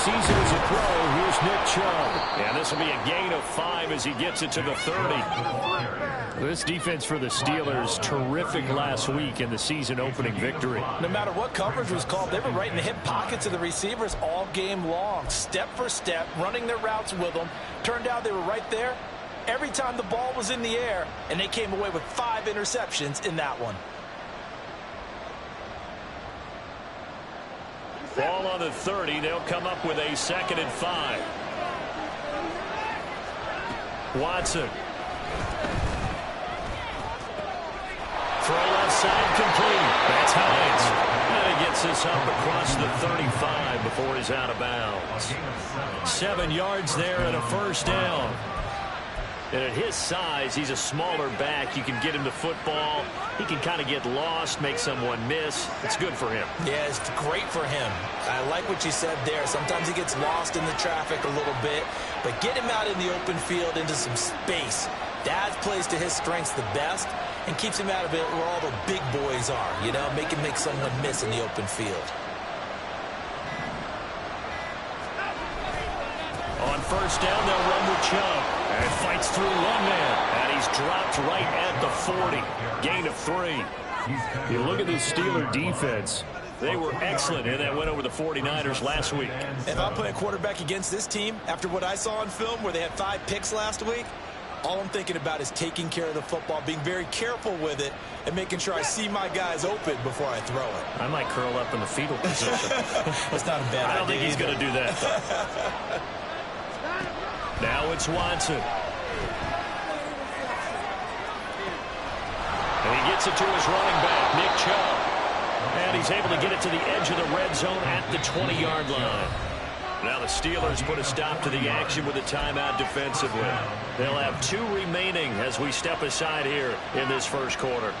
season as a pro, here's Nick Chubb. And this will be a gain of 5 as he gets it to the 30. This defense for the Steelers, terrific last week in the season-opening victory. No matter what coverage was called, they were right in the hip pockets of the receivers all game long. Step for step, running their routes with them. Turned out they were right there every time the ball was in the air, and they came away with 5 interceptions in that one. Ball on the 30. They'll come up with a 2nd and 5. Watson. Throw left side complete. That's Hines. And he gets this up across the 35 before he's out of bounds. 7 yards there and a first down. And at his size, he's a smaller back. You can get him to football. He can kind of get lost, make someone miss. It's good for him. Yeah, it's great for him. I like what you said there. Sometimes he gets lost in the traffic a little bit, but get him out in the open field into some space. That plays to his strengths the best and keeps him out of it where all the big boys are, you know, make him make someone miss in the open field. On first down, they'll run with Chubb. And fights through one man. And he's dropped right at the 40. Gain of 3. You look at this Steeler defense. They were excellent in that win over the 49ers last week. If I'm playing quarterback against this team, after what I saw on film where they had 5 picks last week, all I'm thinking about is taking care of the football, being very careful with it, and making sure I see my guys open before I throw it. I might curl up in the fetal position. That's not a bad idea. I don't think he's going to do that. Now it's Watson. And he gets it to his running back, Nick Chubb. And he's able to get it to the edge of the red zone at the 20-yard line. Now the Steelers put a stop to the action with a timeout defensively. They'll have 2 remaining as we step aside here in this first quarter.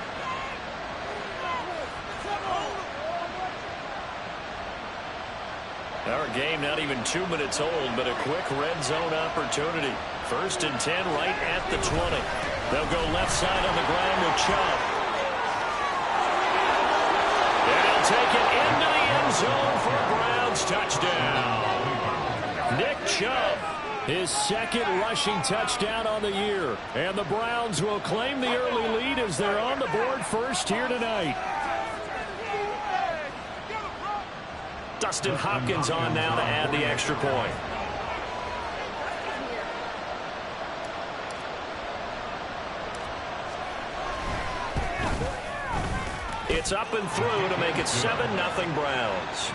Our game not even 2 minutes old, but a quick red zone opportunity. 1st and 10 right at the 20. They'll go left side on the ground with Chubb. And he'll take it into the end zone for a Browns touchdown. Nick Chubb, his 2nd rushing touchdown on the year. And the Browns will claim the early lead as they're on the board first here tonight. Dustin Hopkins on now to add the extra point. It's up and through to make it 7-0 Browns.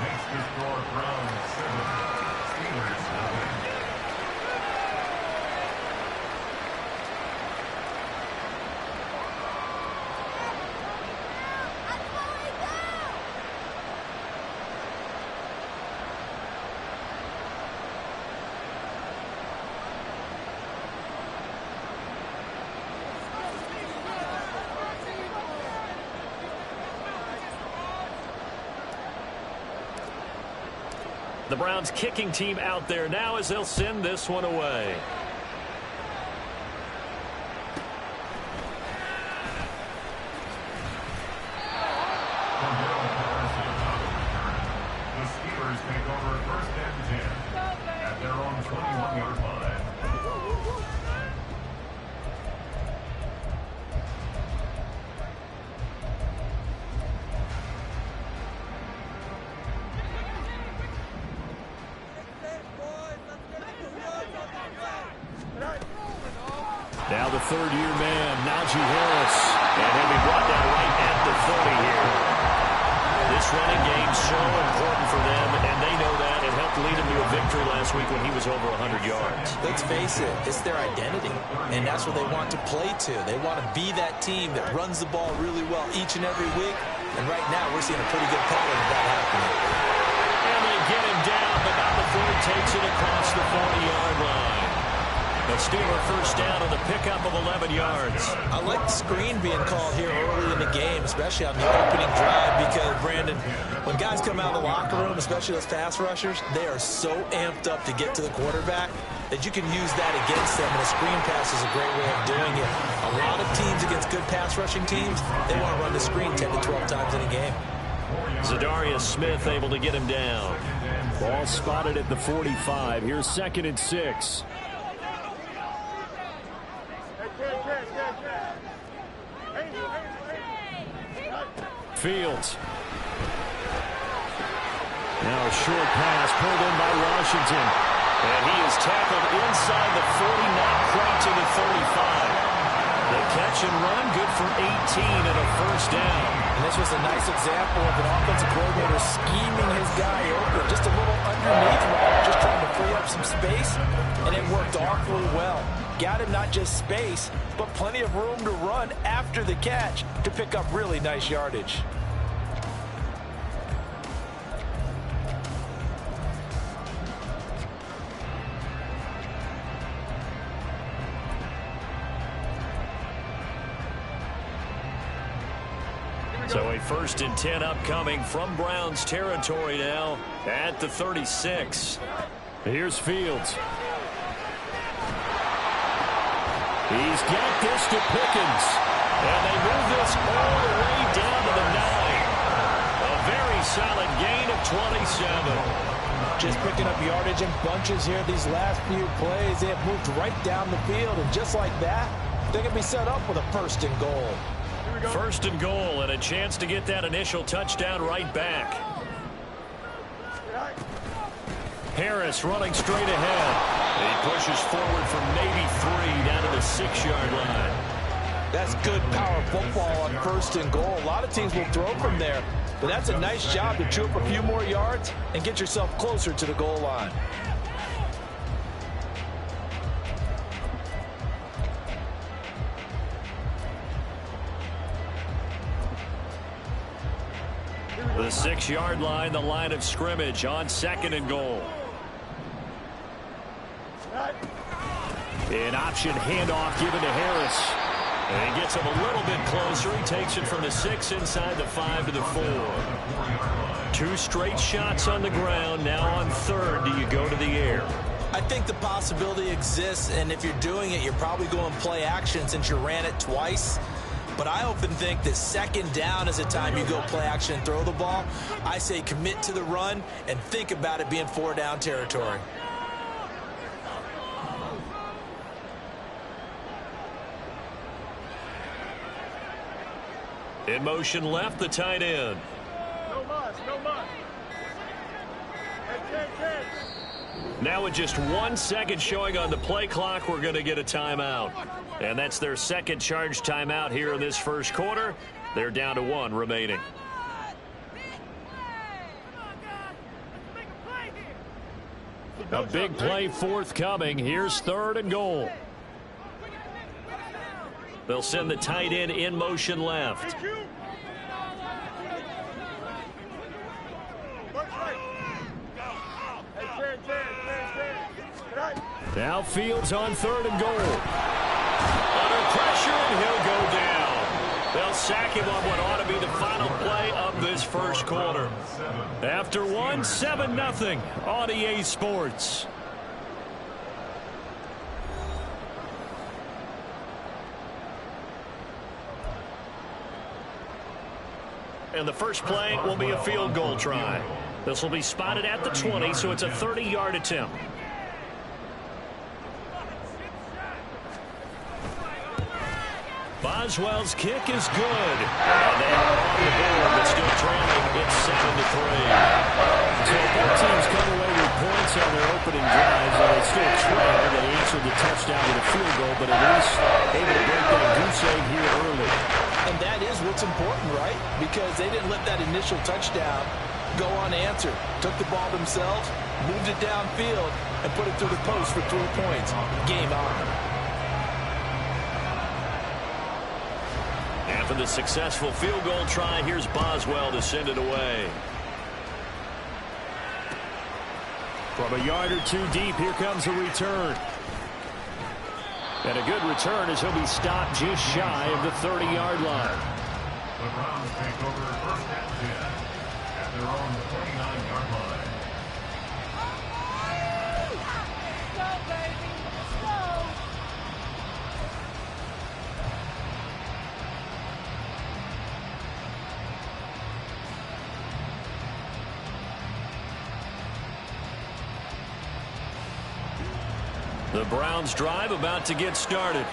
The Browns kicking team out there now as they'll send this one away. The Steelers take over 1st and 10 at their own 21-yard line. Now the 3rd-year man, Najee Harris. And he'll be brought down right at the 30 here. This running game's so important for them, and they know that. It helped lead them to a victory last week when he was over 100 yards. Let's face it, it's their identity, and that's what they want to play to. They want to be that team that runs the ball really well each and every week, and right now we're seeing a pretty good pattern of that happening. And they get him down, but not before he takes it across the 40-yard line. The Steeler first down on the pickup of 11 yards. I like the screen being called here early in the game, especially on the opening drive, because, Brandon, when guys come out of the locker room, especially those pass rushers, they are so amped up to get to the quarterback that you can use that against them, and a screen pass is a great way of doing it. A lot of teams against good pass rushing teams, they want to run the screen 10 to 12 times in a game. Zadarius Smith able to get him down. Ball spotted at the 45. Here's 2nd and 6. Fields. Now a short pass pulled in by Washington. And he is tackled inside the 40, not quite to the 35. The catch and run, good for 18 and a first down. And this was a nice example of an offensive coordinator scheming his guy open, just a little underneath route, just trying to free up some space, and it worked awfully well. Got him not just space, but plenty of room to run after the catch to pick up really nice yardage. So a 1st and 10 upcoming from Browns territory now at the 36. Here's Fields. He's got this to Pickens. And they move this all the way down to the 9. A very solid gain of 27. Just picking up yardage in bunches here these last few plays. They have moved right down the field, and just like that, they can be set up with a 1st and goal. 1st and goal, and a chance to get that initial touchdown right back. Harris running straight ahead. He pushes forward from maybe 3 down to the 6-yard line. That's good power football on 1st and goal. A lot of teams will throw from there, but that's a nice job to chew up a few more yards and get yourself closer to the goal line. The 6-yard line, the line of scrimmage on 2nd and goal. An option handoff given to Harris. And he gets him a little bit closer. He takes it from the 6 inside the 5 to the 4. 2 straight shots on the ground. Now on 3rd, do you go to the air? I think the possibility exists, and if you're doing it, you're probably going play action since you ran it twice. But I often think that 2nd down is a time you go play action and throw the ball. I say commit to the run and think about it being 4-down territory. In motion left, the tight end. No muss, no muss. 10. Now with just 1 second showing on the play clock, we're going to get a timeout. And that's their 2nd charge timeout here in this 1st quarter. They're down to 1 remaining. A big play forthcoming. Here's 3rd and goal. They'll send the tight end in motion left. Now Fields on 3rd and goal. Under pressure, and he'll go down. They'll sack him on what ought to be the final play of this 1st quarter. After 1, 7-0 on EA Sports. And the first play will be a field goal try. This will be spotted at the 20, so it's a 30-yard attempt. Boswell's kick is good. And they are on the board, but still trailing. It's 7-3. So both teams come away with points on their opening drives, and they still trail. They answered the touchdown with a field goal, but at least able to break that goose egg here early. And that is what's important, right? Because they didn't let that initial touchdown go unanswered. Took the ball themselves, moved it downfield, and put it through the post for 3 points. Game on. After the successful field goal try, here's Boswell to send it away. From a yard or 2 deep, here comes the return. And a good return as he'll be stopped just shy of the 30-yard line. The Browns take over 1st and 10 at their own 29-yard line. The Browns drive about to get started.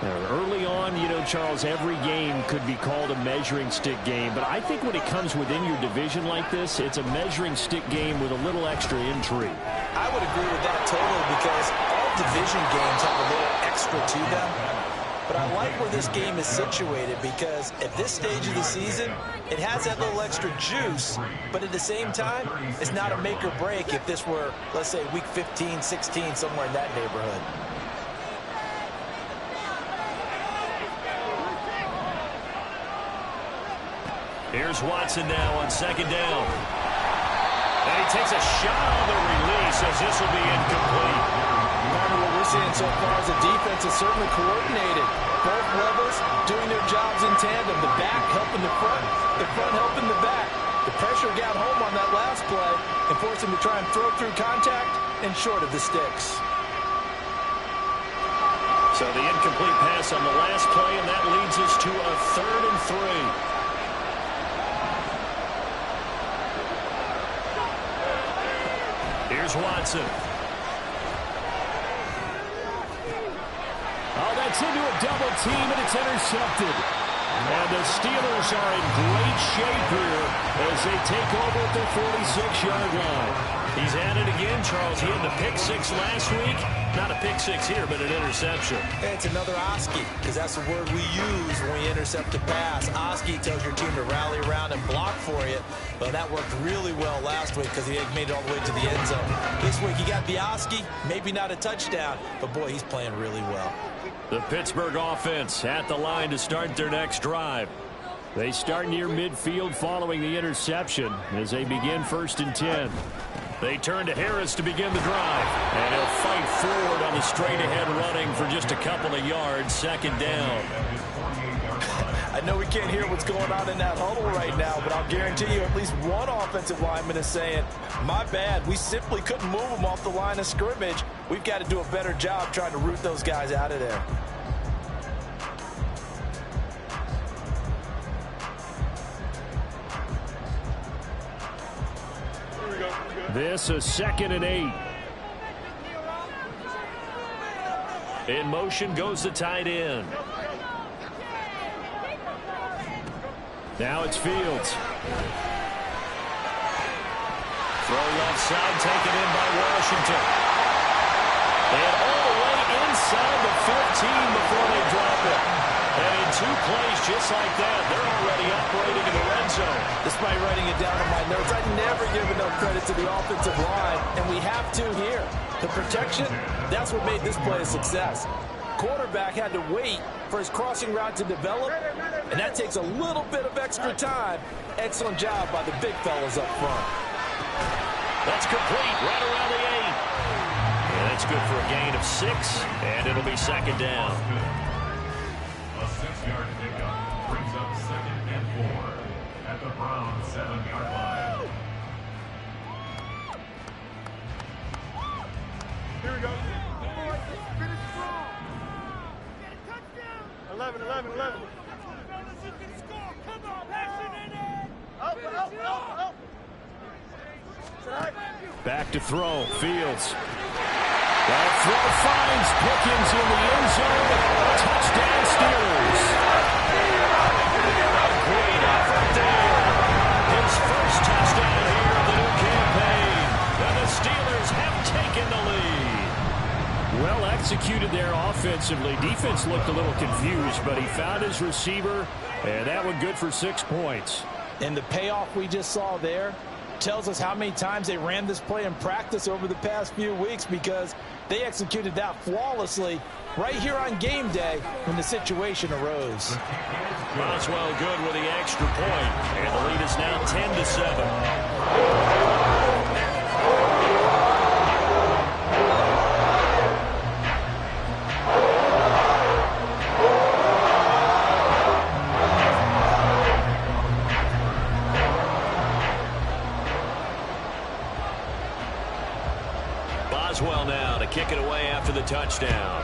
Early on, you know, Charles, every game could be called a measuring stick game. But I think when it comes within your division like this, it's a measuring stick game with a little extra intrigue. I would agree with that totally because all division games have a little extra to them. But I like where this game is situated because at this stage of the season, it has that little extra juice. But at the same time, it's not a make or break if this were, let's say, week 15, 16, somewhere in that neighborhood. Here's Watson now on second down. And he takes a shot on the release as this will be incomplete. Partner, what we're seeing so far is the defense is certainly coordinated. Both levels doing their jobs in tandem. The back helping the front helping the back. The pressure got home on that last play and forced him to try and throw through contact and short of the sticks. So the incomplete pass on the last play, and that leads us to a 3rd and 3. Here's Watson. Oh, that's into a double team, and it's intercepted. And the Steelers are in great shape here as they take over at their 46-yard line. He's at it again, Charles. He had the pick 6 last week. Not a pick 6 here, but an interception. It's another Oski, because that's the word we use when we intercept a pass. Oski tells your team to rally around and block for you. Well, that worked really well last week because he made it all the way to the end zone. This week he got the Oski, maybe not a touchdown, but boy, he's playing really well. The Pittsburgh offense at the line to start their next drive. They start near midfield following the interception as they begin 1st and 10. They turn to Harris to begin the drive. And he'll fight forward on the straight-ahead running for just a couple of yards. 2nd down. I know we can't hear what's going on in that huddle right now, but I'll guarantee you at least one offensive lineman is saying, my bad, we simply couldn't move them off the line of scrimmage. We've got to do a better job trying to root those guys out of there. This a 2nd and 8. In motion goes the tight end. Now it's Fields. Throw left side, taken in by Washington. And all the way inside the 15 before they drop it. And in 2 plays just like that, they're already operating in the red zone. Despite writing it down on my notes, I never give enough credit to the offensive line, and we have to here. The protection, that's what made this play a success. Quarterback had to wait for his crossing route to develop, and that takes a little bit of extra time. Excellent job by the big fellas up front. That's complete right around the 8. And that's good for a gain of 6, and it'll be 2nd down. A 6-yard pickup brings up 2nd and 4 at the Browns' 7-yard line. Here we go. Finish strong. 11. Come on, up. Back to throw. Fields. That throw finds Pickens in the end zone. Touchdown Steelers. Great effort there. His first touchdown here of the new campaign. And the Steelers have taken the lead. Well executed there offensively. Defense looked a little confused, but he found his receiver, and that one good for 6 points. And the payoff we just saw there tells us how many times they ran this play in practice over the past few weeks, because they executed that flawlessly right here on game day when the situation arose. Boswell good with the extra point, and the lead is now 10-7. Boswell now to kick it away after the touchdown.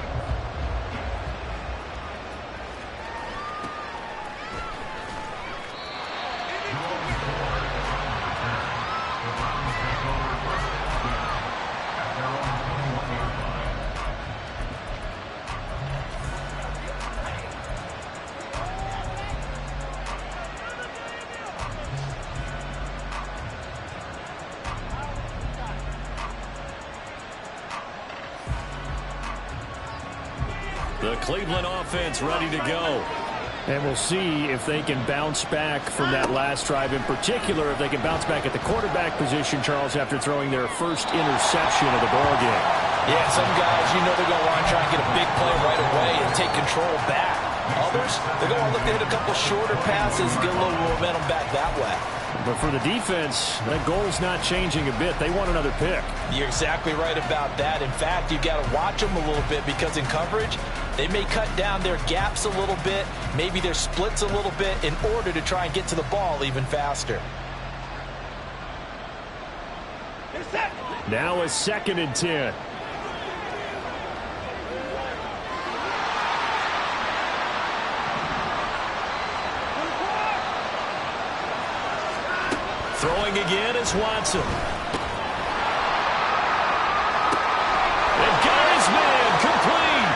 The Cleveland offense ready to go. And we'll see if they can bounce back from that last drive, in particular if they can bounce back at the quarterback position, Charles, after throwing their first interception of the ballgame. Yeah, some guys, they're going to want to try and get a big play right away and take control back. Others, they're going to look to hit a couple shorter passes, get a little momentum back that way. But for the defense, that goal's not changing a bit. They want another pick. You're exactly right about that. In fact, you've got to watch them a little bit because in coverage, they may cut down their gaps a little bit, maybe their splits a little bit in order to try and get to the ball even faster. Now a 2nd and 10. Throwing again is Watson. And got his man complete.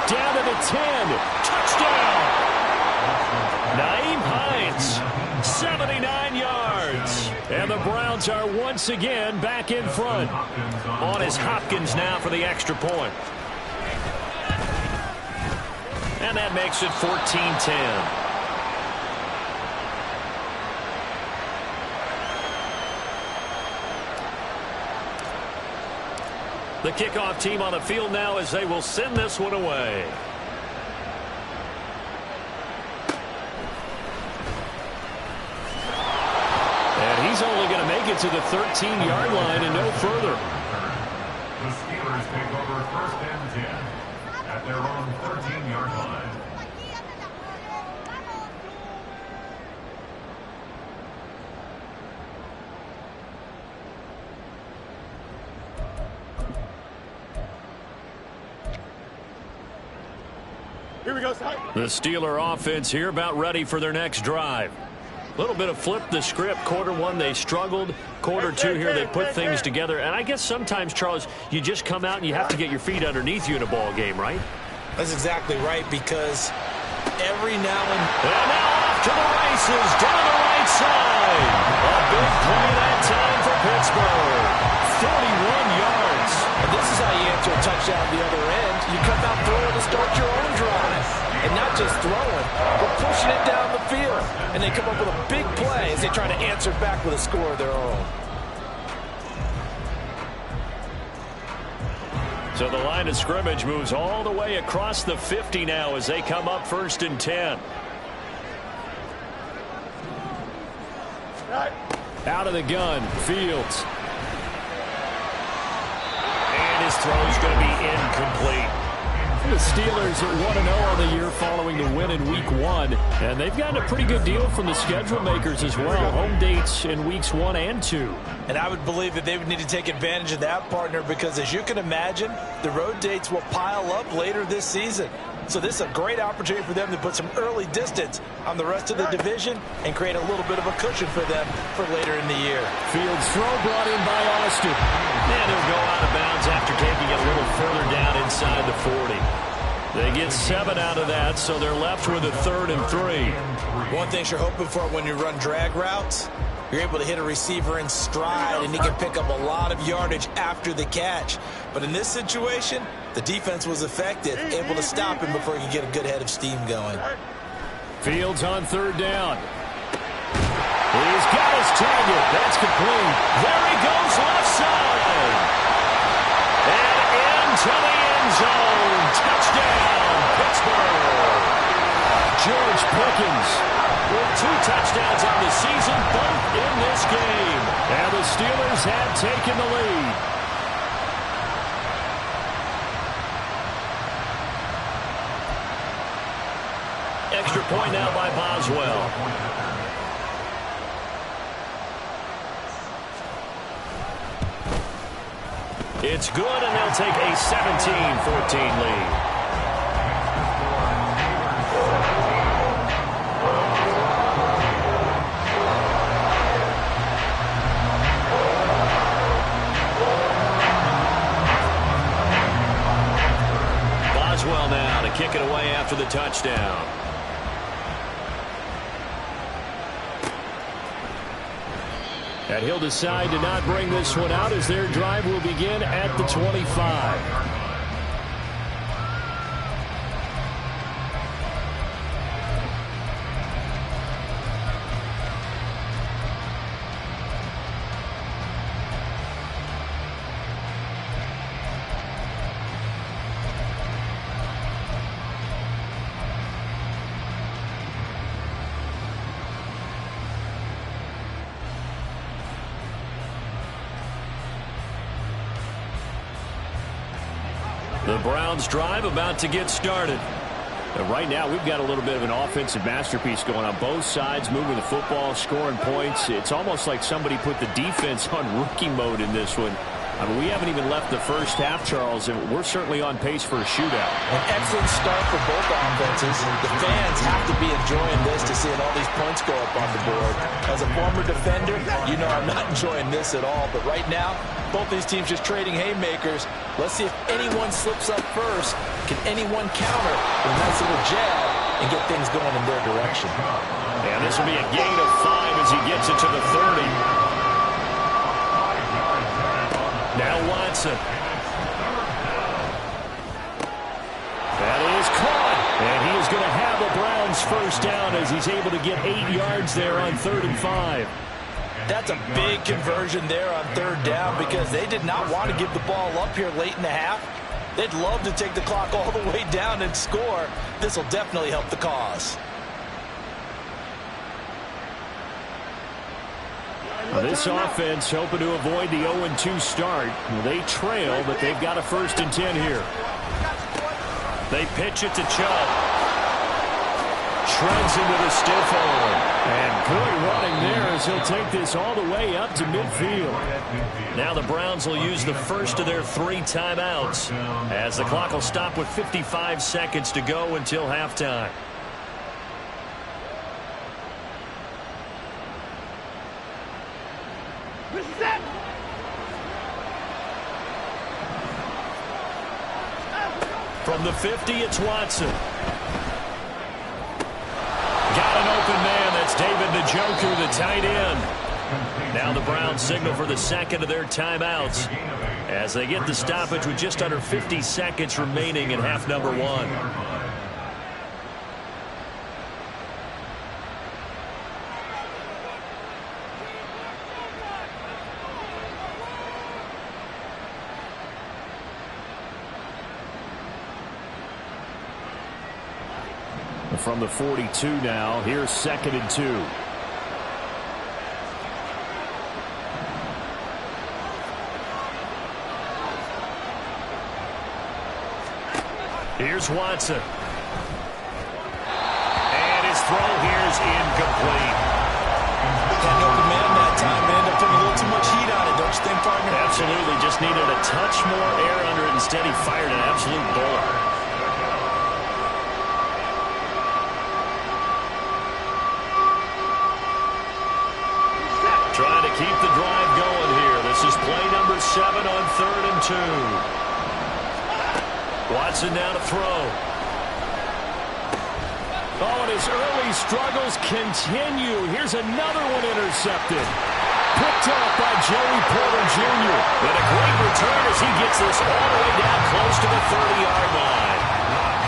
Down to the 10. Touchdown. Nyheim Hines, 79 yards. And the Browns are once again back in front. On is Hopkins now for the extra point. And that makes it 14-10. The kickoff team on the field now as they will send this one away. And he's only going to make it to the 13-yard line and no further. The Steelers take over 1st and 10 at their own 13-yard line. Here we go, Cy. The Steeler offense here about ready for their next drive. A little bit of flip the script. Quarter 1, they struggled. Quarter 2 here, they put things together. And I guess sometimes, Charles, you just come out and you have to get your feet underneath you in a ball game, right? That's exactly right, because every now and now off to the races, down the right side. A big play that time for Pittsburgh. 41 yards. And this is how you answer a touchdown the other end. You come out throwing to start your own drive. And not just throwing, but pushing it down the field. And they come up with a big play as they try to answer back with a score of their own. So the line of scrimmage moves all the way across the 50 now as they come up 1st and 10. Out of the gun, Fields. And his throw is going to be incomplete. The Steelers are 1-0 on the year following the win in Week 1. And they've gotten a pretty good deal from the schedule makers as well. Home dates in Weeks 1 and 2. And I would believe that they would need to take advantage of that, partner, because as you can imagine, the road dates will pile up later this season. So this is a great opportunity for them to put some early distance on the rest of the division and create a little bit of a cushion for them for later in the year. Fields throw brought in by Austin. And he'll go out of bounds after taking it a little further down inside the 40. They get 7 out of that, so they're left with a 3rd and 3. One thing you're hoping for when you run drag routes, you're able to hit a receiver in stride, and he can pick up a lot of yardage after the catch. But in this situation, the defense was effective, able to stop him before he could get a good head of steam going. Fields on 3rd down. He's got his target. That's complete. There he goes left side. And into the end zone. Touchdown, Pittsburgh. George Pickens with 2 touchdowns on the season, both in this game. And the Steelers have taken the lead. Extra point now by Boswell. It's good, and they'll take a 17-14 lead. Boswell now to kick it away after the touchdown. And he'll decide to not bring this one out as their drive will begin at the 25. The Browns drive about to get started. Right now, we've got a little bit of an offensive masterpiece going on both sides, moving the football, scoring points. It's almost like somebody put the defense on rookie mode in this one. I mean, we haven't even left the first half, Charles, and we're certainly on pace for a shootout. An excellent start for both offenses. The fans have to be enjoying this to seeing all these points go up on the board. As a former defender, you know I'm not enjoying this at all. But right now, both these teams just trading haymakers. Let's see if anyone slips up first. Can anyone counter with a nice little jab and get things going in their direction? And this will be a gain of 5 as he gets it to the 30. Now Watson. That is caught. And he is going to have a Browns first down as he's able to get 8 yards there on 3rd and 5. That's a big conversion there on 3rd down because they did not want to give the ball up here late in the half. They'd love to take the clock all the way down and score. This will definitely help the cause. This offense hoping to avoid the 0-2 start. They trail, but they've got a 1st and 10 here. They pitch it to Chubb. Shreds him with a stiff arm. And good running there as he'll take this all the way up to midfield. Now the Browns will use the first of their 3 timeouts as the clock will stop with 55 seconds to go until halftime. From the 50, it's Watson. Got an open man. That's David Njoku, the tight end. Now the Browns signal for the second of their timeouts as they get the stoppage with just under 50 seconds remaining in half number 1. From the 42 now, here's 2nd and 2. Here's Watson. And his throw here is incomplete. Got an open man that time, but ended up putting a little too much heat on it, don't you think, partner? Absolutely. Just needed a touch more air under it. Instead, he fired an absolute bullet. Trying to keep the drive going here. This is play number 7 on 3rd and 2. Watson now to throw. Oh, and his early struggles continue. Here's another one intercepted. Picked up by Joey Porter Jr. And a great return as he gets this all the way down close to the 30-yard line.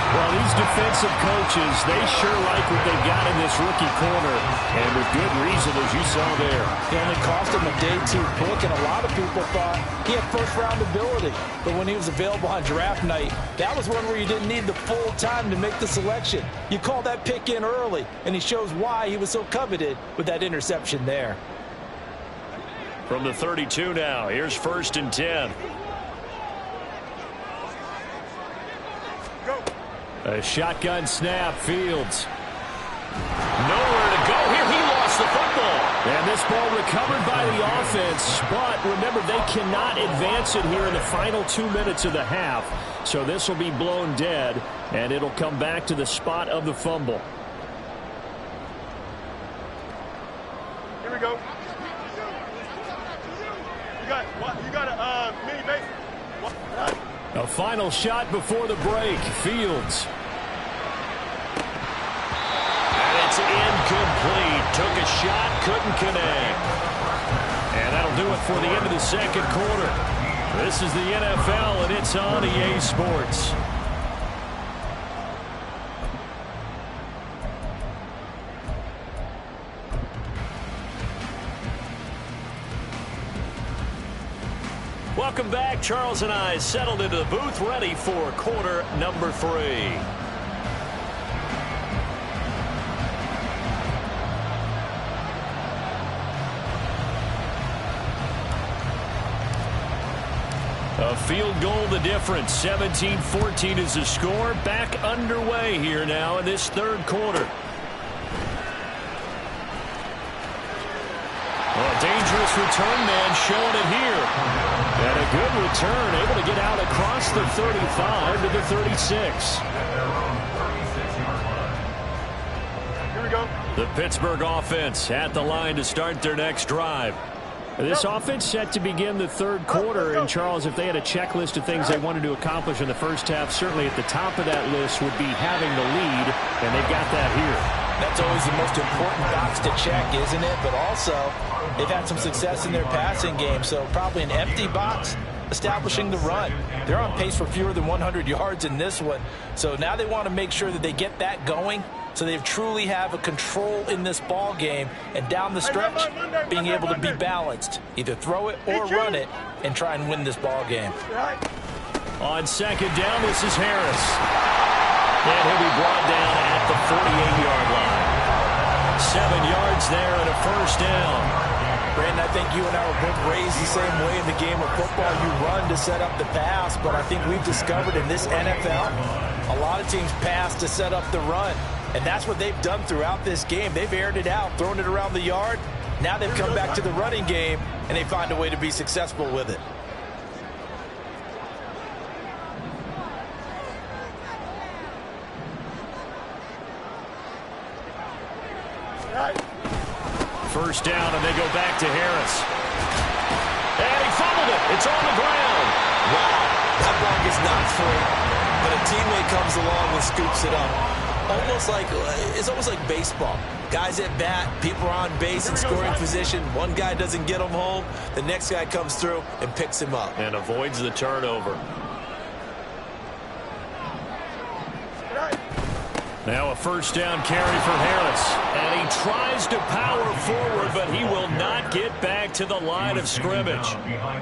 Well, these defensive coaches, they sure like what they've got in this rookie corner, and with good reason, as you saw there. It only cost him a day 2 pick, and a lot of people thought he had first-round ability. But when he was available on draft night, that was one where you didn't need the full time to make the selection. You call that pick in early, and he shows why he was so coveted with that interception there. From the 32 now, here's 1st and 10. A shotgun snap, Fields. Nowhere to go here. He lost the football. And this ball recovered by the offense, but remember, they cannot advance it here in the final 2 minutes of the half. So this will be blown dead, and it'll come back to the spot of the fumble. Here we go. You got a mini base. A final shot before the break. Fields. And it's incomplete. Took a shot, couldn't connect. And that'll do it for the end of the second quarter. This is the NFL, and it's on EA Sports. Welcome back. Charles and I settled into the booth, ready for quarter number 3. A field goal the difference. 17-14 is the score. Back underway here now in this third quarter. A dangerous return man showing it here. And a good return, able to get out across the 35 to the 36. Here we go. The Pittsburgh offense at the line to start their next drive. This offense set to begin the third quarter. And, Charles, if they had a checklist of things they wanted to accomplish in the first half, certainly at the top of that list would be having the lead, and they've got that here. That's always the most important box to check, isn't it? But also, they've had some success in their passing game, so probably an empty box establishing the run. They're on pace for fewer than 100 yards in this one, so now they want to make sure that they get that going so they truly have a control in this ball game, and down the stretch, being able to be balanced. Either throw it or run it and try and win this ball game. On second down, this is Harris. And he'll be brought down at the 48-yard line. 7 yards there and a first down. Brandon, I think you and I were both raised the same way in the game of football. You run to set up the pass, but I think we've discovered in this NFL, a lot of teams pass to set up the run. And that's what they've done throughout this game. They've aired it out, thrown it around the yard. Now they've come back to the running game, and they find a way to be successful with it. First down, and they go back to Harris. And he fumbled it. It's on the ground. Wow, that ball gets knocked free, but a teammate comes along and scoops it up. It's almost like baseball. Guys at bat, people are on base in scoring position. One guy doesn't get him home. The next guy comes through and picks him up. And avoids the turnover. Now a first down carry for Harris. And he tries to power forward, but he will not get back to the line of scrimmage.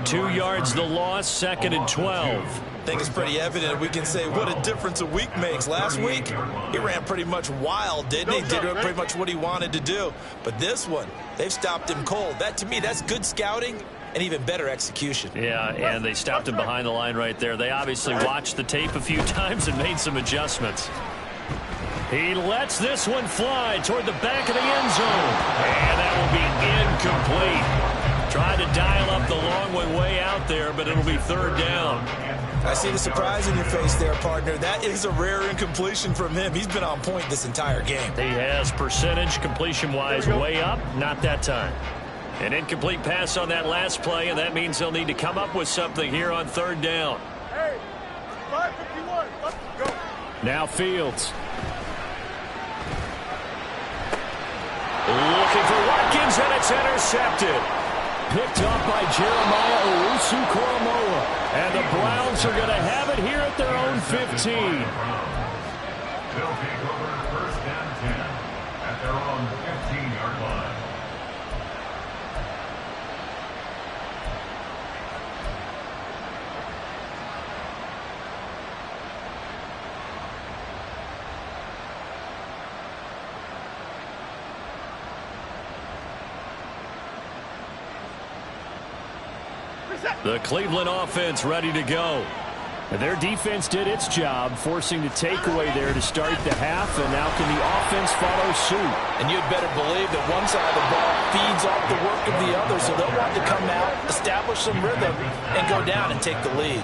2 yards the loss, 2nd and 12. I think it's pretty evident. We can say what a difference a week makes. Last week, he ran pretty much wild, didn't he? Did pretty much what he wanted to do. But this one, they've stopped him cold. That, to me, that's good scouting and even better execution. Yeah, and they stopped him behind the line right there. They obviously watched the tape a few times and made some adjustments. He lets this one fly toward the back of the end zone. And that will be incomplete. Tried to dial up the long one way out there, but it'll be third down. I see the surprise in your face there, partner. That is a rare incompletion from him. He's been on point this entire game. He has percentage completion-wise way up. Not that time. An incomplete pass on that last play, and that means they'll need to come up with something here on third down. Hey, 5:51. Let's go. Now Fields. Looking for Watkins, and it's intercepted. Picked up by Jeremiah Owusu-Koramoah. And the Browns are going to have it here at their own 15. They'll take over first and 10 at their own 15-yard line. The Cleveland offense ready to go. And their defense did its job, forcing the takeaway there to start the half, and now can the offense follow suit? And you'd better believe that one side of the ball feeds off the work of the other, so they'll want to come out, establish some rhythm, and go down and take the lead.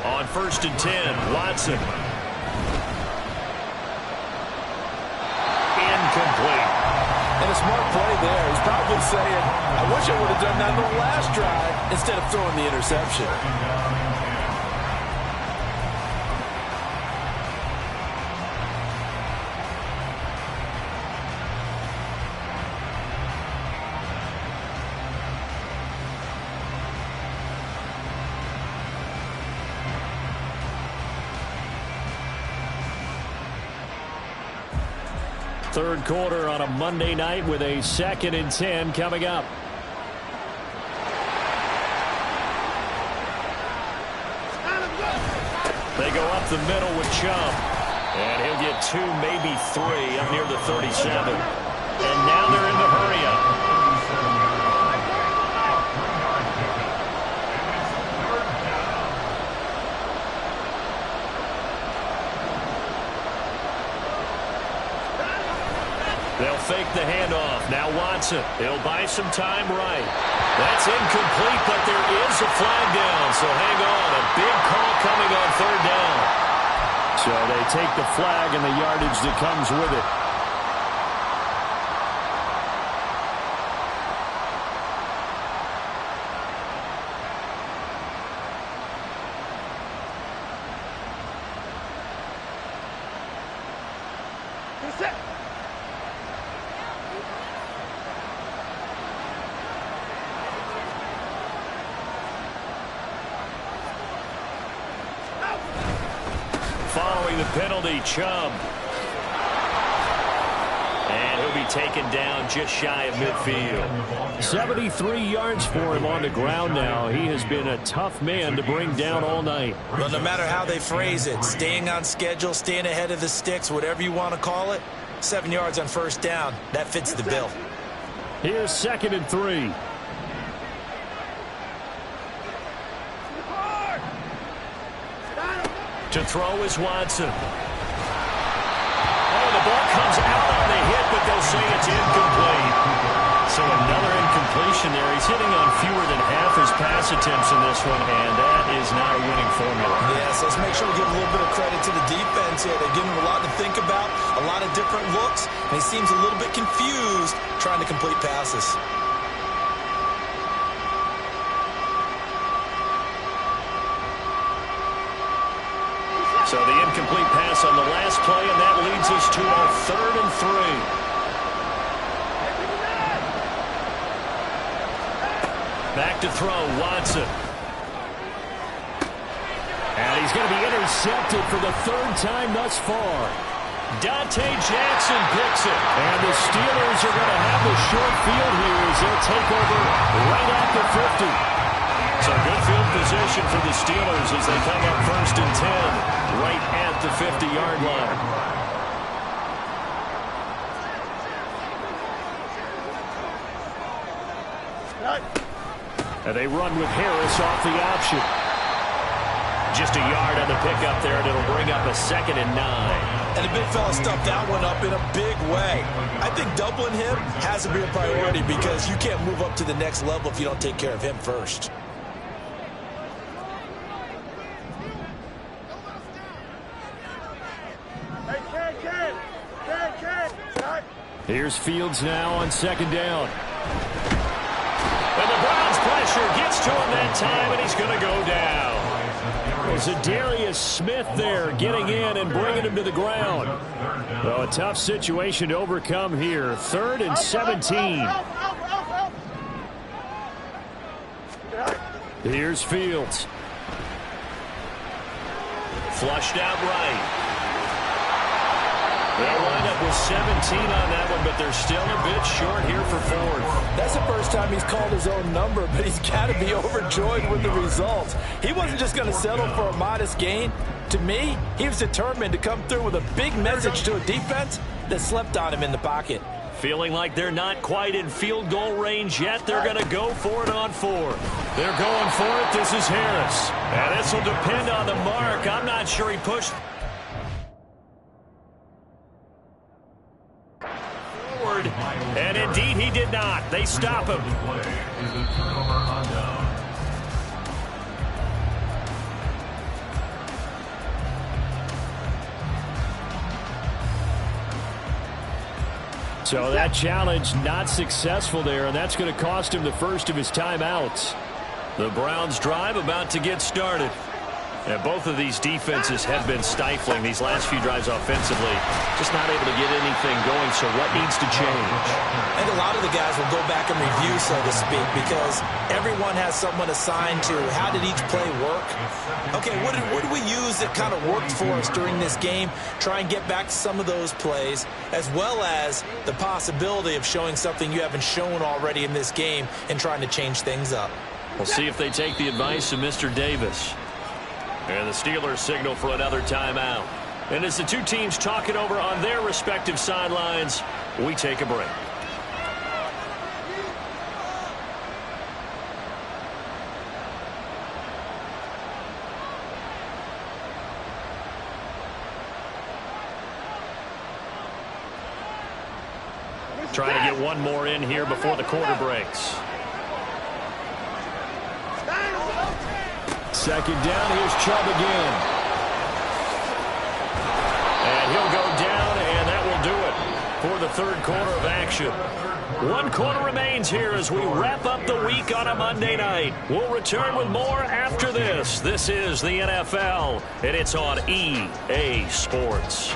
On first and 10, Watson. Incomplete. And a smart play there. He's probably saying, I wish I would have done that on the last drive instead of throwing the interception. Third quarter on a Monday night with a 2nd and 10 coming up. They go up the middle with Chubb. And he'll get 2, maybe 3 up near the 37. And now they're in the hurry-up. fake the handoff. Now Watson. He'll buy some time right. That's incomplete, but there is a flag down. So hang on. A big call coming on third down. So they take the flag and the yardage that comes with it. Following the penalty, Chubb. And he'll be taken down just shy of midfield. 73 yards for him on the ground now. He has been a tough man to bring down all night. Well, no matter how they phrase it, staying on schedule, staying ahead of the sticks, whatever you want to call it, 7 yards on first down, that fits the bill. Here's 2nd and 3. To throw is Watson. Oh, the ball comes out on the hit, but they'll say it's incomplete. So another incompletion there. He's hitting on fewer than half his pass attempts in this one, and that is not a winning formula. Yes, let's make sure we give a little bit of credit to the defense here. They're giving him a lot to think about, a lot of different looks, and he seems a little bit confused trying to complete passes. So the incomplete pass on the last play, and that leads us to a 3rd and 3. Back to throw, Watson. And he's going to be intercepted for the 3rd time thus far. Dante Jackson picks it. And the Steelers are going to have the short field here as they'll take over right at the 50. So good field position for the Steelers as they come up 1st and 10 right at the 50-yard line. And they run with Harris off the option. Just a yard on the pickup there, and it'll bring up a 2nd and 9. And the big fella stuffed that one up in a big way. I think doubling him has to be a priority because you can't move up to the next level if you don't take care of him first. Here's Fields now on 2nd down. And the Browns pressure gets to him that time, and he's going to go down. There's a Darius Smith there getting in and bringing him to the ground. Well, a tough situation to overcome here. 3rd and 17. Here's Fields. Flushed out right. They'll wind up with 17 on that one, but they're still a bit short here for 4th. That's the first time he's called his own number, but he's got to be overjoyed with the results. He wasn't just going to settle for a modest gain. To me, he was determined to come through with a big message to a defense that slept on him in the pocket. Feeling like they're not quite in field goal range yet, they're going to go for it on 4th. They're going for it. This is Harris. And this will depend on the mark. I'm not sure he pushed forward. And indeed, he did not. They stop him. So that challenge not successful there, and that's going to cost him the first of his timeouts. The Browns drive about to get started. And both of these defenses have been stifling these last few drives offensively. Just not able to get anything going, so what needs to change? And a lot of the guys will go back and review, so to speak, because everyone has someone assigned to how did each play work. Okay, what did we use that kind of worked for us during this game? Try and get back to some of those plays, as well as the possibility of showing something you haven't shown already in this game and trying to change things up. We'll see if they take the advice of Mr. Davis. And the Steelers signal for another timeout. And as the two teams talk it over on their respective sidelines, we take a break. Trying to get one more in here before the quarter breaks. Second down, here's Chubb again. And he'll go down, and that will do it for the third quarter of action. 1 quarter remains here as we wrap up the week on a Monday night. We'll return with more after this. This is the NFL, and it's on EA Sports.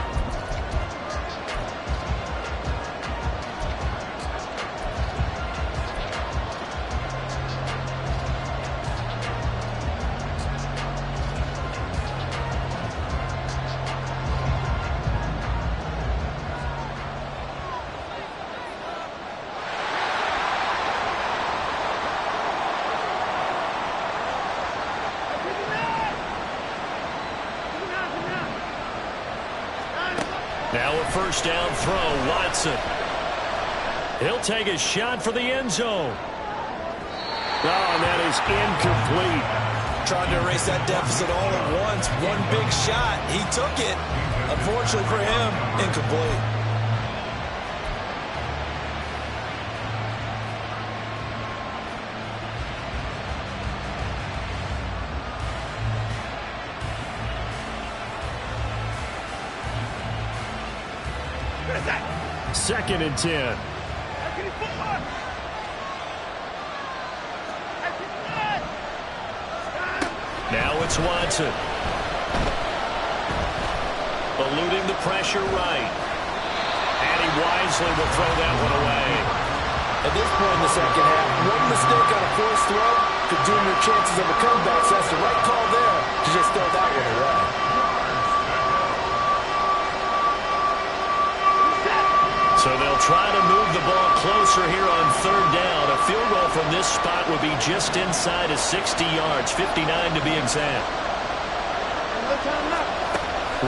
Now a first down throw, Watson. He'll take a shot for the end zone. Oh, and that is incomplete. Trying to erase that deficit all at once. One big shot. He took it. Unfortunately for him, incomplete. Second and 10. Now it's Watson. Eluding the pressure right. And he wisely will throw that one away. At this point in the second half, one mistake on a forced throw could doom your chances of a comeback, so that's the right call there to just throw that one away. So they'll try to move the ball closer here on third down. A field goal from this spot would be just inside of 60 yards, 59 to be exact.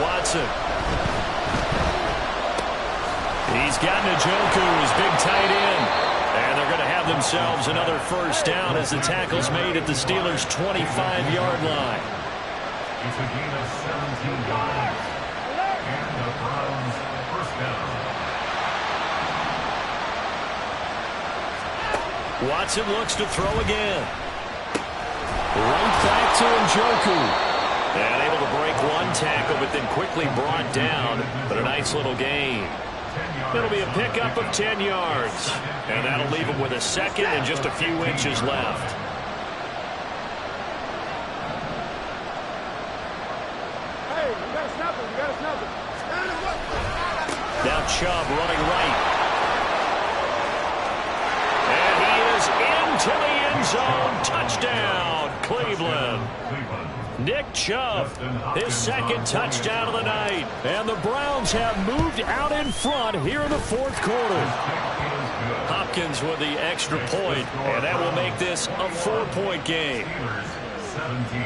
Watson. He's got Njoku, his big tight end. And they're going to have themselves another first down as the tackle's made at the Steelers' 25-yard line. It's a gain of 17 yards. And the Browns first down. Watson looks to throw again. Right back to Njoku. And able to break one tackle, but then quickly brought down. But a nice little gain. It'll be a pickup of 10 yards. And that'll leave him with a second and just a few inches left. Hey, you got to snap it. You got to snap it. Now Chubb running right. To the end zone, touchdown, Cleveland. Nick Chubb, his second touchdown of the night. And the Browns have moved out in front here in the fourth quarter. Hopkins with the extra point, and that will make this a 4-point game. 17.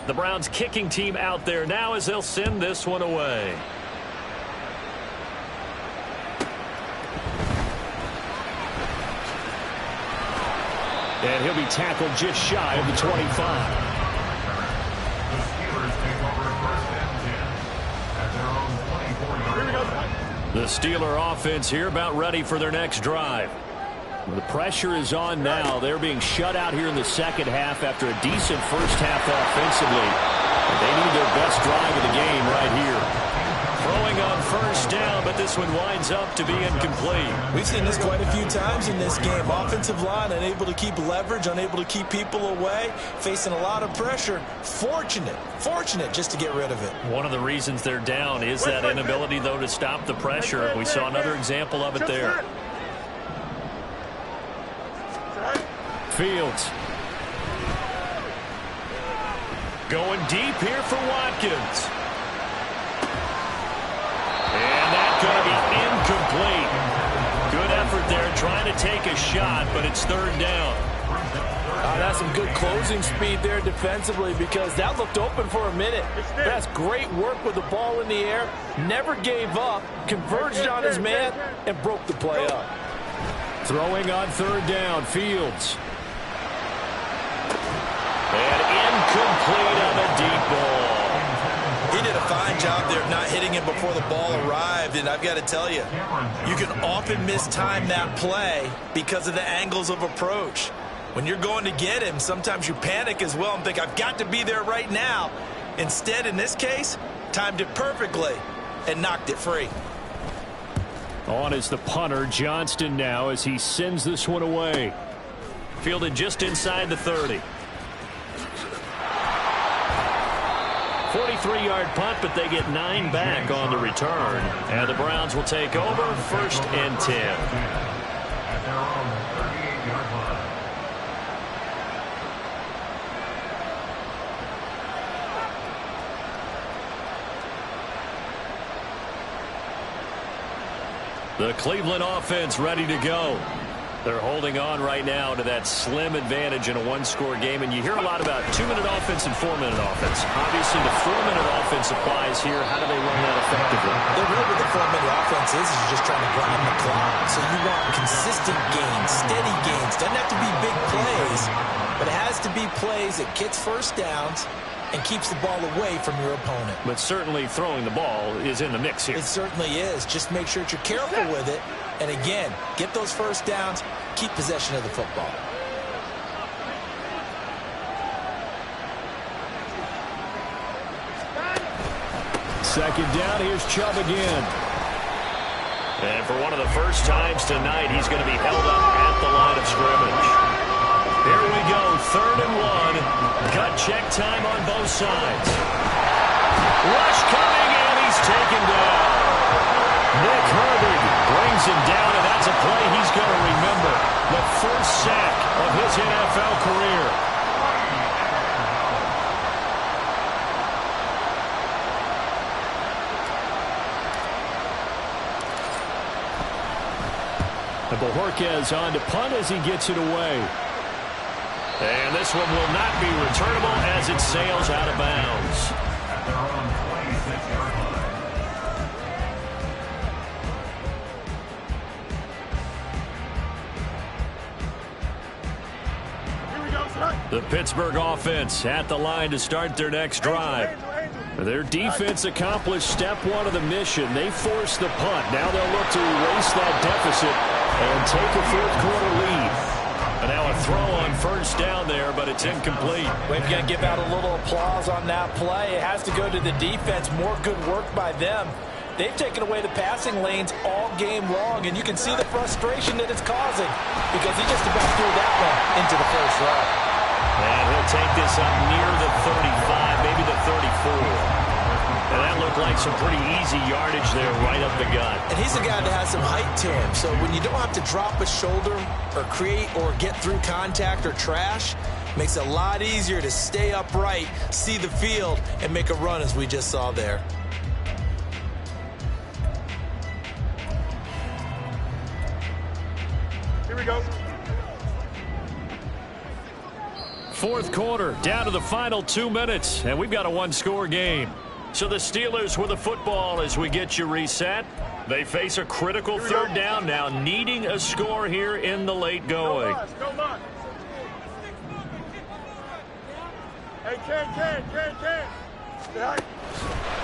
The Browns kicking team out there now as they'll send this one away. And he'll be tackled just shy of the 25. The Steelers take over first and 10 at their own 24-yard line. The Steeler offense here about ready for their next drive. The pressure is on now. They're being shut out here in the second half after a decent first half offensively. They need their best drive of the game right here. Throwing on first down, but this one winds up to be incomplete. We've seen this quite a few times in this game. Offensive line unable to keep leverage, unable to keep people away, facing a lot of pressure. Fortunate just to get rid of it. One of the reasons they're down is that inability, though, to stop the pressure. We saw another example of it there. Fields. Going deep here for Watkins. And that's going to be incomplete. Good effort there trying to take a shot, but it's third down. That's some good closing speed there defensively because that looked open for a minute. That's great work with the ball in the air. Never gave up, converged on his man, and broke the play up. Throwing on third down, Fields. And Incomplete on a deep ball. He did a fine job there of not hitting him before the ball arrived, and I've got to tell you, you can often mistime that play because of the angles of approach. When you're going to get him, sometimes you panic as well and think, I've got to be there right now. Instead, in this case, timed it perfectly and knocked it free. On is the punter, Johnston, now as he sends this one away. Fielded just inside the 30. 43-yard punt, but they get 9 back on the return. And the Browns will take over 1st and 10. At their own 38-yard line. The Cleveland offense ready to go. They're holding on right now to that slim advantage in a one-score game, and you hear a lot about 2-minute offense and 4-minute offense. Obviously, the 4-minute offense applies here. How do they run that effectively? The real with the 4-minute offense is you're just trying to grind the clock. So you want consistent gains, steady gains. Doesn't have to be big plays, but it has to be plays that gets first downs and keeps the ball away from your opponent. But certainly throwing the ball is in the mix here. It certainly is. Just make sure that you're careful with it. And again, get those first downs, keep possession of the football. Second down, here's Chubb again. And for one of the first times tonight, he's going to be held up at the line of scrimmage. Here we go, 3rd and 1. Gut check time on both sides. Rush coming, and he's taken down. Nick Herbig brings him down, and that's a play he's going to remember. The first sack of his NFL career. And Bojorquez on to punt as he gets it away. And this one will not be returnable as it sails out of bounds. At their own 26-yard line. The Pittsburgh offense at the line to start their next drive. Their defense accomplished step 1 of the mission. They forced the punt. Now they'll look to erase that deficit and take a 4th quarter lead. And now a throw on first down there, but it's incomplete. We've got to give out a little applause on that play. It has to go to the defense. More good work by them. They've taken away the passing lanes all game long, and you can see the frustration that it's causing because he just about threw that one into the first row. And he'll take this up near the 35, maybe the 34. And that looked like some pretty easy yardage there right up the gut. And he's a guy that has some height to him. So when you don't have to drop a shoulder or create or get through contact or trash, makes it a lot easier to stay upright, see the field, and make a run as we just saw there. Here we go. 4th quarter, down to the final 2 minutes, and we've got a one-score game. So the Steelers with the football as we get you reset. They face a critical 3rd down now, needing a score here in the late going. Go much. Hey, Ken.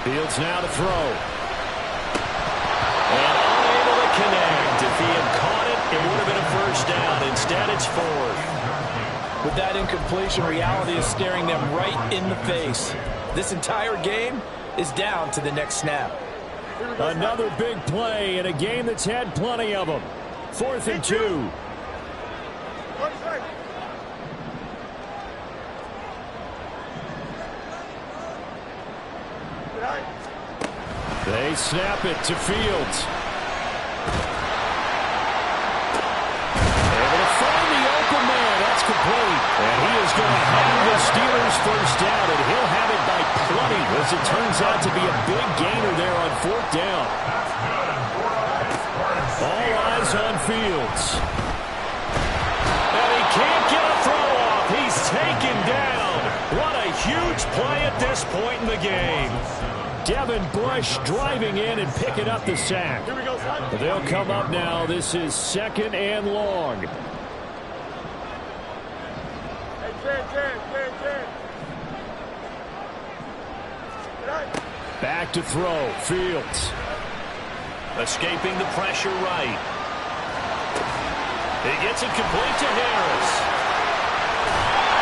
Fields now to throw. And unable to connect. If he had caught it, it would have been a first down. Instead, it's 4th. With that incompletion, reality is staring them right in the face. This entire game is down to the next snap. Another big play in a game that's had plenty of them. 4th and 2. They snap it to Fields. Able to find the open man. That's complete. And he is going to have the Steelers first down, and he'll have it by plenty as it turns out to be a big gainer there on 4th down. All eyes on Fields. And he can't get a throw off. He's taken down. What a huge play at this point in the game. Devin Bush driving in and picking up the sack. Here we go, son. They'll come up now. This is 2nd and long. Hey, Ken. Back to throw, Fields. Escaping the pressure right. He gets it complete to Harris.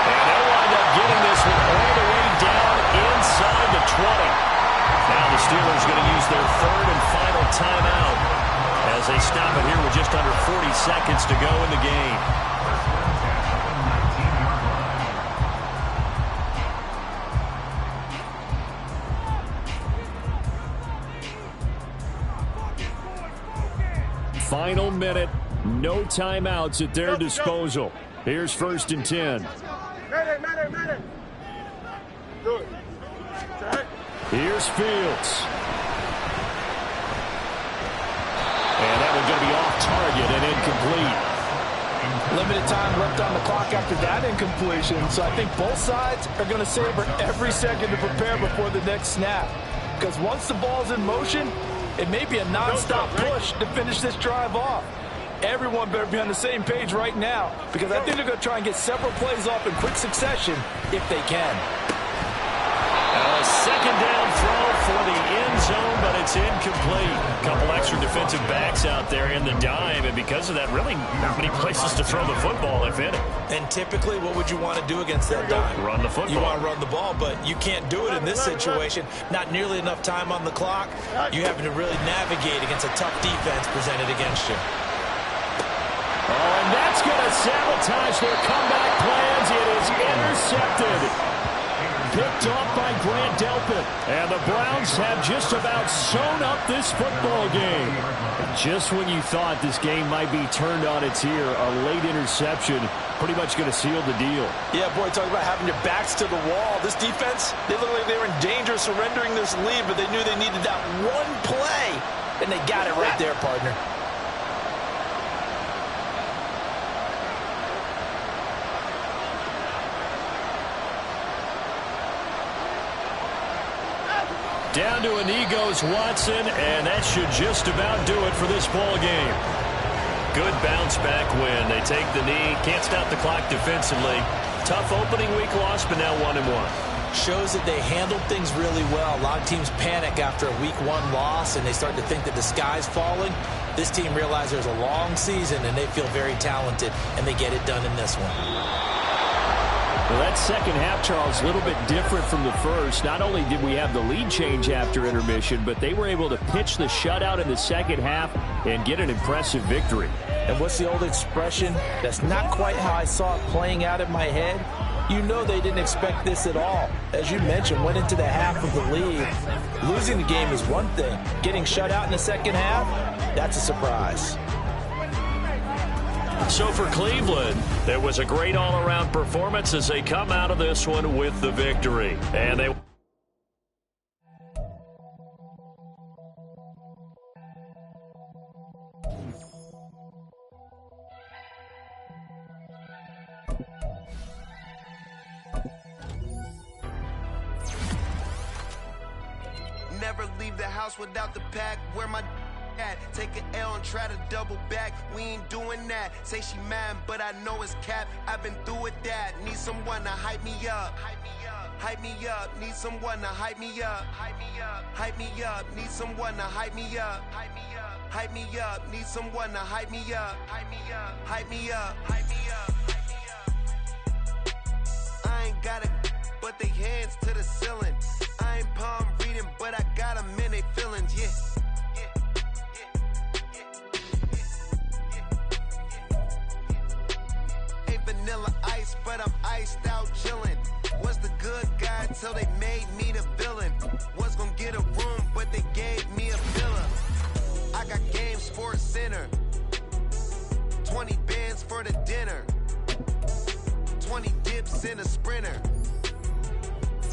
And they'll wind up getting this one all the way down inside the 20. Now the Steelers going to use their third and final timeout as they stop it here with just under 40 seconds to go in the game. Final minute, no timeouts at their disposal. Here's 1st and 10. Good. Here's Fields. And that one's going to be off target and incomplete. Limited time left on the clock after that incompletion, so I think both sides are going to savor every second to prepare before the next snap. Because once the ball's in motion, it may be a non-stop push to finish this drive off. Everyone better be on the same page right now, because I think they're going to try and get several plays off in quick succession if they can. A second down throw for the end zone, but it's incomplete. A couple extra defensive backs out there in the dime, and because of that, really not many places to throw the football, if any. And typically, what would you want to do against that dime? Run the football. You want to run the ball, but you can't do it in this situation. Not nearly enough time on the clock. You having to really navigate against a tough defense presented against you. Oh, and that's going to sabotage their comeback plans. It is intercepted. Picked off by Grant Delpit. And the Browns have just about sewn up this football game. And just when you thought this game might be turned on its ear, a late interception pretty much going to seal the deal. Yeah, boy, talk about having your backs to the wall. This defense, they look like they were in danger of surrendering this lead, but they knew they needed that one play, and they got it right there, partner. Down to a knee goes Watson, and that should just about do it for this ball game. Good bounce back win. They take the knee, can't stop the clock defensively. Tough opening week loss, but now 1-1. Shows that they handled things really well. A lot of teams panic after a week 1 loss, and they start to think that the sky's falling. This team realizes there's a long season, and they feel very talented, and they get it done in this one. Well, that second half, Charles, a little bit different from the first. Not only did we have the lead change after intermission, but they were able to pitch the shutout in the second half and get an impressive victory. And what's the old expression? That's not quite how I saw it playing out in my head. You know they didn't expect this at all. As you mentioned, went into the half of the lead. Losing the game is one thing. Getting shut out in the second half, that's a surprise. So for Cleveland, there was a great all-around performance as they come out of this one with the victory. And they... Never leave the house without the pack. Where my at? Take an L and try to double back. We ain't doing that. Say she mad, but I know it's cap. I've been through with that. Need someone to hype me up. Hype me up. Hype me up. Need someone to hype me up. Hype me up. Hype me up. Need someone to hype me up. Hype me up. Hype me up. Need someone to hype me up. Hype me up. Hype me up. Hype me up. Hype me up. I ain't got it, but they hands to the ceiling. I ain't palm reading, but I got them in they feelings, yeah. Ain't vanilla ice, but I'm iced out chillin'. Was the good guy till they made me the villain. Was gonna get a room, but they gave me a villa. I got game Sports Center. 20 bands for the dinner. 20 dips in a sprinter.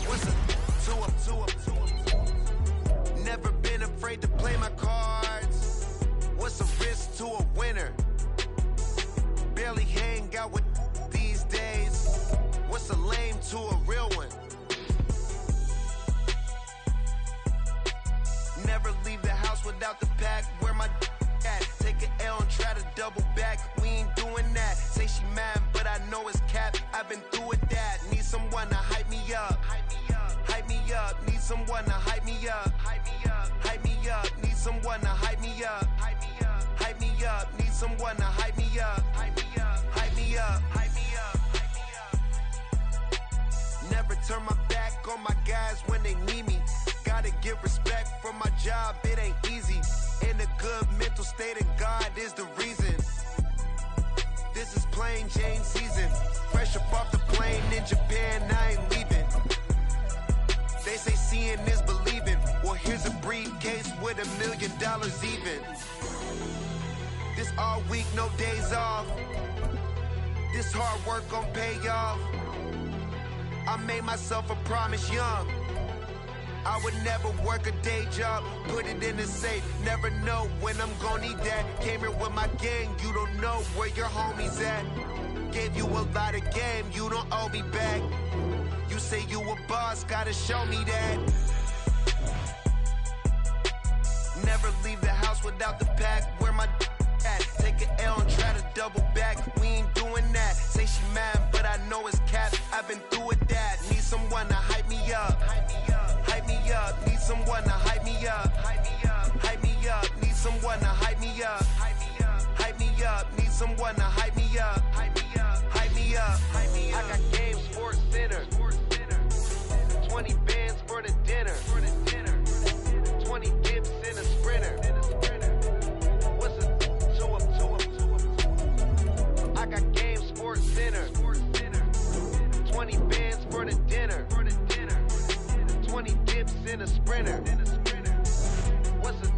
What's a two up? Never been afraid to play my cards. What's a risk to a winner? Barely hang out with these days. What's a lame to a real one? Never leave the house without the pack. Where my at? Take an L and try to double back. We ain't doing that. Say she mad, but I know it's cap. I've been through with that. Need someone to hype me up. Hype me up. Hype me up. Need someone to hype me up. someone to hype me up. Hype me up. Hype me up. Hype me up. Hype me up. Never turn my back on my guys when they need me. Gotta give respect for my job, it ain't easy. In a good mental state of God is the reason. This is plain Jane season. Fresh up off the plane in Japan, I ain't leaving. They say seeing is believing. Well, here's a briefcase with $1 million even. This all week, no days off. This hard work gon' pay off. I made myself a promise young. I would never work a day job, put it in the safe. Never know when I'm gon' need that. Came here with my gang, you don't know where your homies at. Gave you a lot of game, you don't owe me back. You say you a boss, gotta show me that. Never leave the house without the pack, where my at. Take an L and try to double back, we ain't doing that. Say she mad, but I know it's cap, I've been through with that. Need someone to hype me up. Hype me up. Hype me up. Need someone to hype me up. Hype me up. Hype me up. Need someone to hype me up. Hype me up. Hype me up. Need someone to hype me up. Hype me up. Hype me up. Hype me up. I got Game Sports Center. 20 bands for the dinner. 20 dips in a sprinter. What's a I got Game Sports Center. 20 bands for the dinner. 20 dips in a sprinter. What's a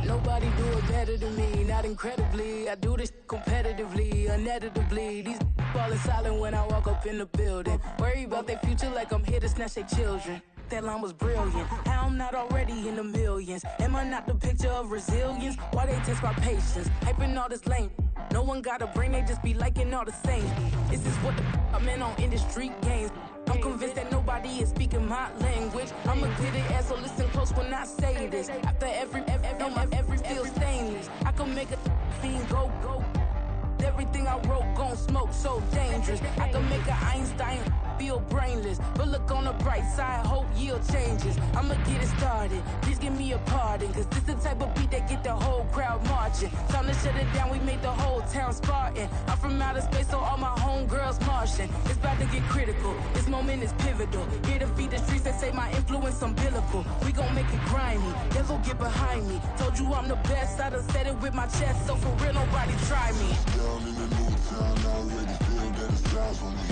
Nobody do it better than me, not incredibly. I do this competitively, uneditably. These falling silent when I walk up in the building. Worry about their future like I'm here to snatch their children. That line was brilliant. How I'm not already in the millions? Am I not the picture of resilience? Why they test my patience? Hyping all this lame. No one got a brain, they just be liking all the same. This is what the I'm in on industry games. I'm convinced that nobody is speaking my language. I'm a good ass, so listen close when I say this. After every feel stainless. I can make a fiend go. Everything I wrote gon' smoke, so dangerous. I can make an Einstein feel brainless. But look on the bright side, hope yield changes. I'ma get it started, please give me a pardon. Cause this the type of beat that get the whole crowd marching. Time to shut it down, we made the whole town Spartan. I'm from outer space, so all my homegirls Martian. It's about to get critical, this moment is pivotal. Here to feed the streets that say my influence umbilical. We gon' make it grimy, devil get behind me. Told you I'm the best, I done said it with my chest. So for real, nobody try me. Down in the new town, I already feel that it's eyes on me.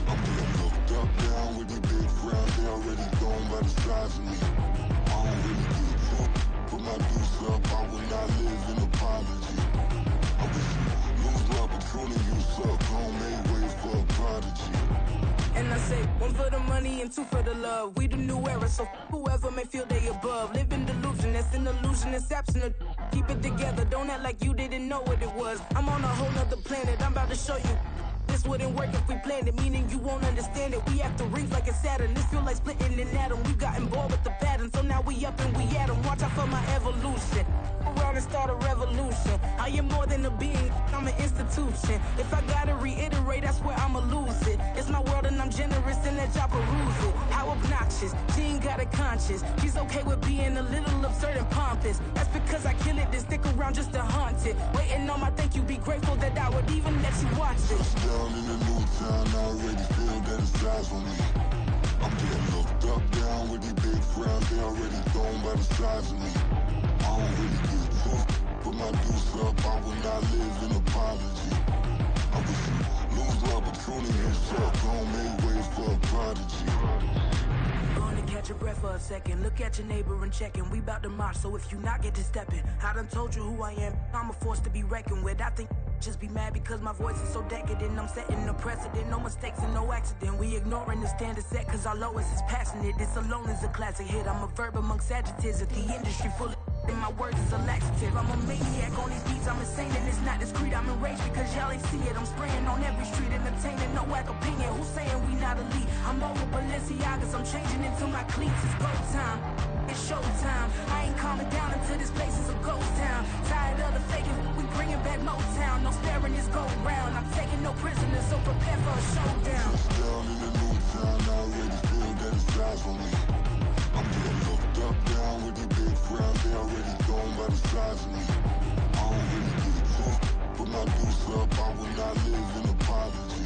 I'm being looked up, down with these big frowns, they already gone by the size of me. I don't really get took, put my deuce up, I will not live in apology. I wish you lose love, but truly you suck, home made way for a prodigy. And I say, one for the money and two for the love. We the new era, so whoever may feel they above. Live in delusion, that's an illusion, it's absent. Keep it together, don't act like you didn't know what it was. I'm on a whole nother planet, I'm about to show you. This wouldn't work if we planned it, meaning you won't understand it. We have to rings like a Saturn, this feel like splitting an atom. We got involved with the pattern, so now we up and we at 'em. Watch out for my evolution. Around and start a revolution. I am more than a being, I'm an institution. If I gotta reiterate, that's where I'ma lose it. It's my world and I'm generous and let y'all peruse it. How obnoxious, she ain't got a conscience. She's okay with being a little absurd and pompous. That's because I kill it, then stick around just to haunt it. Waiting on my thank you, be grateful that I would even let you watch it. Down in the new town, I already feel that it's eyes on me. I'm getting looked up, down with these big frowns, they already gone by the size of me. I don't really get took, put my deuce up, I will not live in apology. I wish you lose the opportunity and shut. Don't make way for a prodigy. Gonna catch your breath for a second. Look at your neighbor and check in. We bout to march, so if you not, get to stepping. I done told you who I am. I'm a force to be reckoned with. I think just be mad because my voice is so decadent. I'm setting a precedent. No mistakes and no accident. We ignoring the standard set cause our lowest is passionate. This alone is a classic hit. I'm a verb amongst adjectives. If the industry full of and my words is a laxative. I'm a maniac on these beats, I'm insane and it's not discreet. I'm enraged because y'all ain't see it. I'm spraying on every street, entertaining, no whack opinion. Who's saying we not elite? I'm over Balenciagas, I'm changing into my cleats. It's go time, it's show time. I ain't calming down until this place is a ghost town. Tired of the faking, we bringing back Motown. No sparing this go round. I'm taking no prisoners, so prepare for a showdown. Down in the new town, I already feel that it's eyes on me. I'm getting looked up, down with the big crowd. They already gone by the size of me. I don't really get it tough. Put my deuce up, I will not live in apology.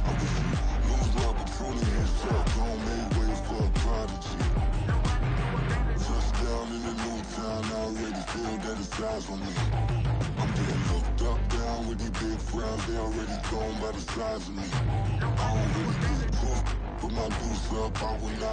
I wish you lose the opportunity and shut. Don't make way for a prodigy. Touchdown in the new town, I already feel that it's eyes on me. I'm getting looked up, down with the big crowd. They already gone by the size of me. I don't really get it tough. Put my deuce up, I will not